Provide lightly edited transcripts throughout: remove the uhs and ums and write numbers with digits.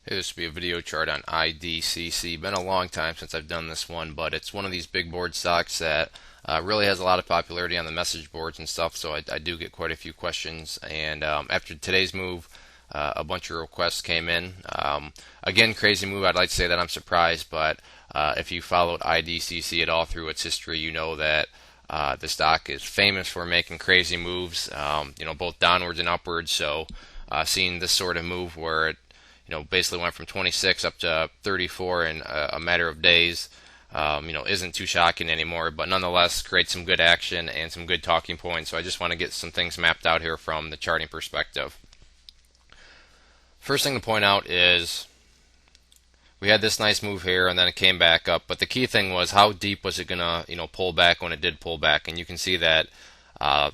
Hey, this will be a video chart on IDCC. Been a long time since I've done this one, but it's one of these big board stocks that really has a lot of popularity on the message boards and stuff, so I do get quite a few questions. And after today's move, a bunch of requests came in. Again, crazy move. I'd like to say that I'm surprised, but if you followed IDCC at all through its history, you know that the stock is famous for making crazy moves, both downwards and upwards. So seeing this sort of move where it basically went from 26 up to 34 in a matter of days, isn't too shocking anymore, but nonetheless creates some good action and some good talking points. So I just want to get some things mapped out here from the charting perspective. First thing to point out is we had this nice move here and then it came back up, but the key thing was how deep was it gonna pull back when it did pull back. And you can see that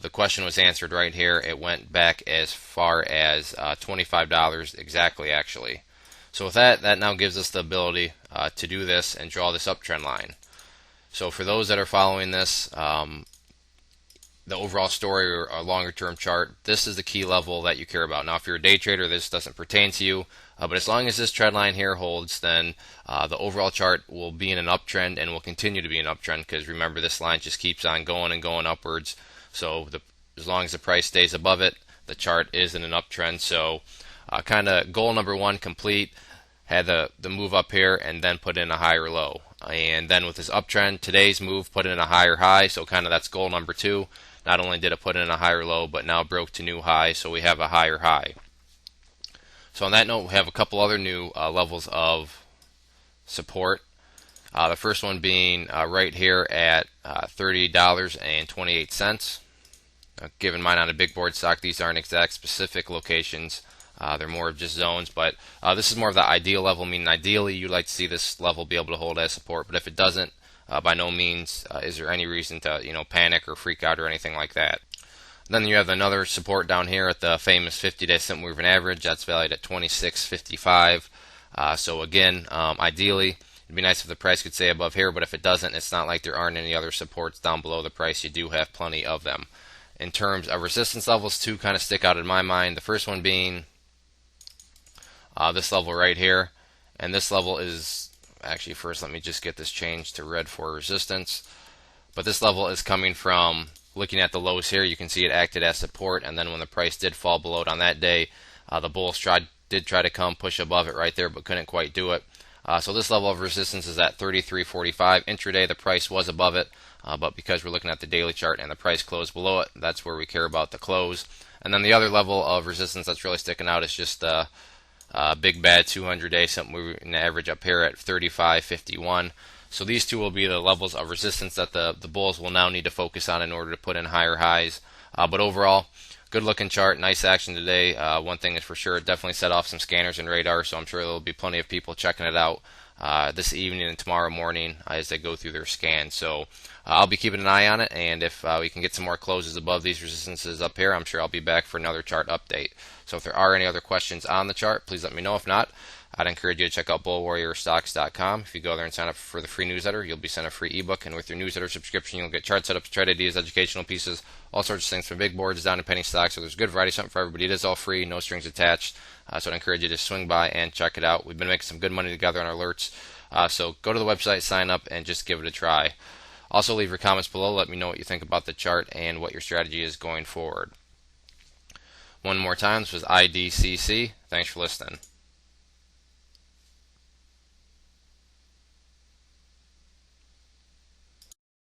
the question was answered right here. It went back as far as $25 exactly, actually. So with that now gives us the ability to do this and draw this uptrend line. So for those that are following this, the overall story or a longer term chart, this is the key level that you care about. Now, if you're a day trader, this doesn't pertain to you, but as long as this trend line here holds, then the overall chart will be in an uptrend and will continue to be an uptrend, because remember, this line just keeps on going and going upwards. So as long as the price stays above it, the chart is in an uptrend. So kind of goal number one complete. Had the move up here and then put in a higher low. And then with this uptrend, today's move put in a higher high. So kind of that's goal number two. Not only did it put in a higher low, but now broke to new high. So we have a higher high. So on that note, we have a couple other new levels of support. The first one being right here at $30.28. Keep in mind, on a big board stock, these aren't exact specific locations. They're more of just zones, but this is more of the ideal level, meaning ideally you'd like to see this level be able to hold as support, but if it doesn't, by no means is there any reason to panic or freak out or anything like that. Then you have another support down here at the famous 50-day simple moving average. That's valued at 26.55. So again, ideally, it'd be nice if the price could stay above here, but if it doesn't, it's not like there aren't any other supports down below the price. You do have plenty of them. In terms of resistance levels, two kind of stick out in my mind. The first one being this level right here, and this level is actually, first let me just get this changed to red for resistance. But this level is coming from looking at the lows here. You can see it acted as support, and then when the price did fall below it on that day, the bulls did try to come push above it right there, but couldn't quite do it. So this level of resistance is at 33.45. Intraday, the price was above it, but because we're looking at the daily chart and the price closed below it, that's where we care about the close. And then the other level of resistance that's really sticking out is just the big bad 200-day simple moving average up here at 35.51. So these two will be the levels of resistance that the bulls will now need to focus on in order to put in higher highs. But overall, good looking chart, nice action today. One thing is for sure, it definitely set off some scanners and radar, so I'm sure there will be plenty of people checking it out this evening and tomorrow morning as they go through their scan. So I'll be keeping an eye on it, and if we can get some more closes above these resistances up here, I'm sure I'll be back for another chart update. So if there are any other questions on the chart, please let me know. If not, I'd encourage you to check out bullwarriorstocks.com. If you go there and sign up for the free newsletter, you'll be sent a free ebook, and with your newsletter subscription, you'll get chart setups, trade ideas, educational pieces, all sorts of things from big boards down to penny stocks. So there's a good variety, something for everybody. It is all free, no strings attached. So I'd encourage you to swing by and check it out. We've been making some good money together on our alerts. So go to the website, sign up, and just give it a try. Also, leave your comments below. Let me know what you think about the chart and what your strategy is going forward. One more time, this was IDCC. Thanks for listening.